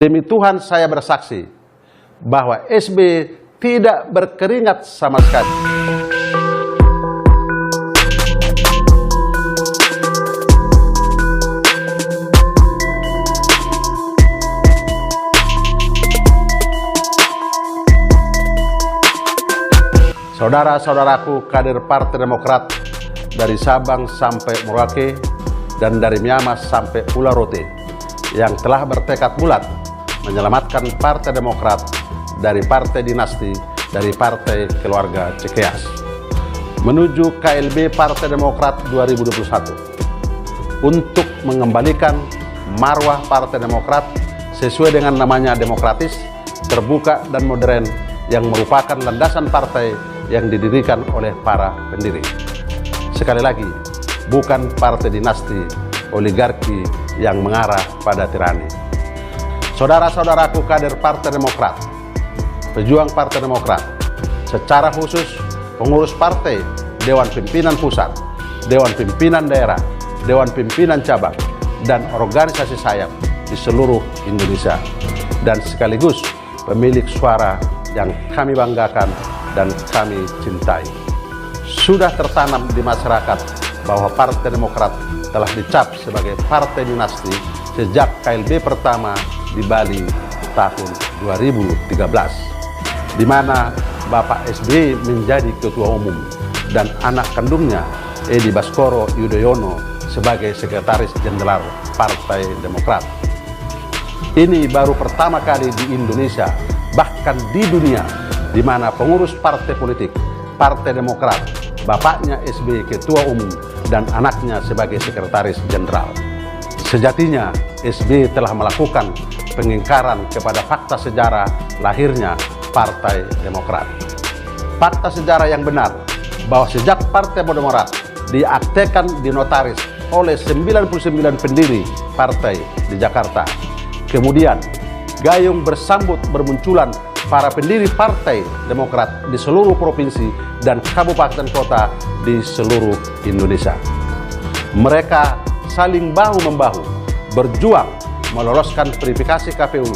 Demi Tuhan saya bersaksi bahwa SB tidak berkeringat sama sekali. Saudara-saudaraku kader Partai Demokrat dari Sabang sampai Merauke dan dari Miamas sampai Pulau Rote yang telah bertekad bulat menyelamatkan Partai Demokrat dari partai dinasti, dari partai keluarga Cikeas menuju KLB Partai Demokrat 2021 untuk mengembalikan marwah Partai Demokrat sesuai dengan namanya demokratis, terbuka dan modern yang merupakan landasan partai yang didirikan oleh para pendiri. Sekali lagi, bukan partai dinasti oligarki yang mengarah pada tirani. Saudara-saudaraku kader Partai Demokrat, pejuang Partai Demokrat, secara khusus pengurus partai, Dewan Pimpinan Pusat, Dewan Pimpinan Daerah, Dewan Pimpinan Cabang, dan organisasi sayap di seluruh Indonesia, dan sekaligus pemilik suara yang kami banggakan dan kami cintai. Sudah tertanam di masyarakat bahwa Partai Demokrat telah dicap sebagai partai dinasti sejak KLB pertama di Bali tahun 2013, di mana Bapak SBY menjadi ketua umum dan anak kandungnya Edi Baskoro Yudhoyono sebagai sekretaris jenderal Partai Demokrat. Ini baru pertama kali di Indonesia, bahkan di dunia, di mana pengurus partai politik Partai Demokrat, bapaknya SBY ketua umum dan anaknya sebagai sekretaris jenderal. Sejatinya SBY telah melakukan pengingkaran kepada fakta sejarah lahirnya Partai Demokrat. Fakta sejarah yang benar bahwa sejak Partai Demokrat diaktekan di notaris oleh 99 pendiri partai di Jakarta, kemudian gayung bersambut bermunculan para pendiri Partai Demokrat di seluruh provinsi dan kabupaten kota di seluruh Indonesia. Mereka saling bahu-membahu berjuang meloloskan verifikasi KPU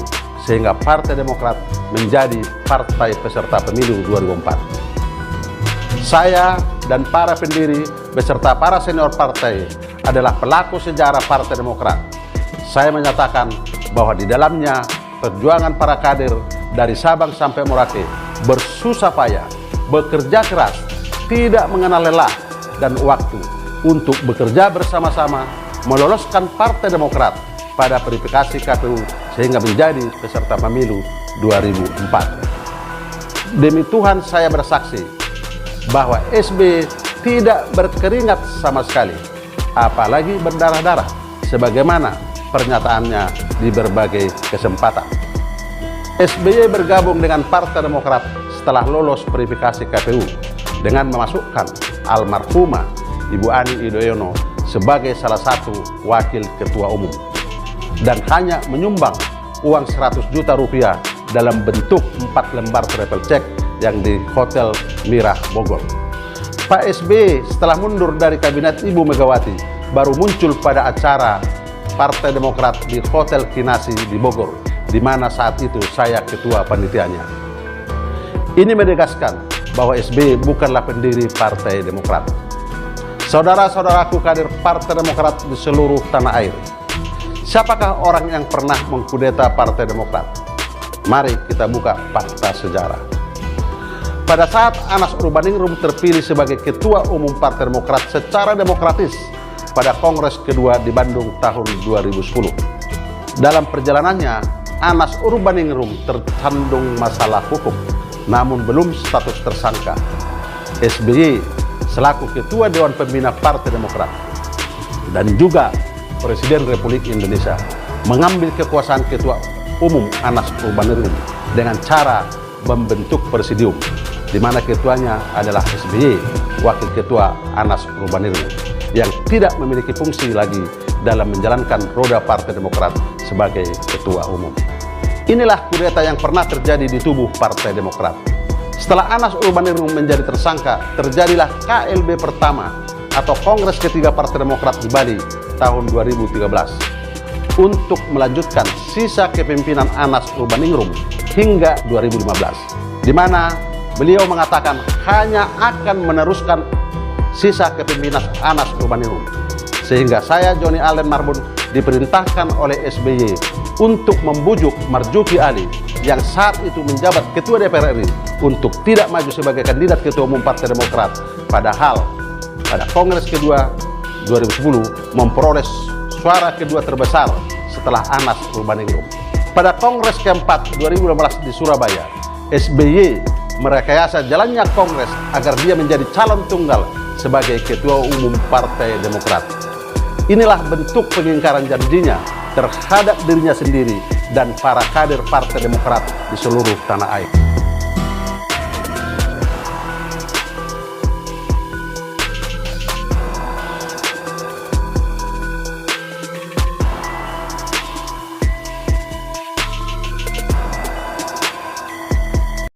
sehingga Partai Demokrat menjadi partai peserta pemilu 2004. Saya dan para pendiri beserta para senior partai adalah pelaku sejarah Partai Demokrat. Saya menyatakan bahwa di dalamnya perjuangan para kader dari Sabang sampai Merauke bersusah payah, bekerja keras, tidak mengenal lelah dan waktu untuk bekerja bersama-sama meloloskan Partai Demokrat pada verifikasi KPU sehingga menjadi peserta pemilu 2004. Demi Tuhan saya bersaksi bahwa SB tidak berkeringat sama sekali, apalagi berdarah-darah sebagaimana pernyataannya di berbagai kesempatan. SBY bergabung dengan Partai Demokrat setelah lolos verifikasi KPU dengan memasukkan almarhumah Ibu Ani Yudhoyono sebagai salah satu wakil ketua umum dan hanya menyumbang uang 100 juta rupiah dalam bentuk 4 lembar travel check yang di Hotel Mirah Bogor. Pak SBY setelah mundur dari kabinet Ibu Megawati baru muncul pada acara Partai Demokrat di Hotel Kinasi di Bogor, di mana saat itu saya ketua panitianya. Ini menegaskan bahwa SBY bukanlah pendiri Partai Demokrat. Saudara-saudaraku kader Partai Demokrat di seluruh tanah air, siapakah orang yang pernah mengkudeta Partai Demokrat? Mari kita buka fakta sejarah. Pada saat Anas Urbaningrum terpilih sebagai ketua umum Partai Demokrat secara demokratis pada Kongres kedua di Bandung tahun 2010. Dalam perjalanannya, Anas Urbaningrum tersandung masalah hukum, namun belum status tersangka. SBY selaku Ketua Dewan Pembina Partai Demokrat dan juga Presiden Republik Indonesia mengambil kekuasaan Ketua Umum Anas Urbaningrum dengan cara membentuk presidium, di mana ketuanya adalah SBY, Wakil Ketua Anas Urbaningrum, yang tidak memiliki fungsi lagi dalam menjalankan roda Partai Demokrat sebagai Ketua Umum. Inilah kudeta yang pernah terjadi di tubuh Partai Demokrat. Setelah Anas Urbaningrum menjadi tersangka, terjadilah KLB pertama atau Kongres ketiga Partai Demokrat di Bali tahun 2013. untuk melanjutkan sisa kepemimpinan Anas Urbaningrum hingga 2015, di mana beliau mengatakan hanya akan meneruskan sisa kepemimpinan Anas Urbaningrum. Sehingga saya, Joni Allen Marbun, diperintahkan oleh SBY untuk membujuk Marzuki Ali yang saat itu menjabat Ketua DPR RI untuk tidak maju sebagai kandidat Ketua Umum Partai Demokrat, padahal pada Kongres kedua 2010 memperoleh suara kedua terbesar setelah Anas Urbaningrum. Pada Kongres keempat 2015 di Surabaya, SBY merekayasa jalannya Kongres agar dia menjadi calon tunggal sebagai Ketua Umum Partai Demokrat. Inilah bentuk pengingkaran janjinya terhadap dirinya sendiri dan para kader Partai Demokrat di seluruh tanah air.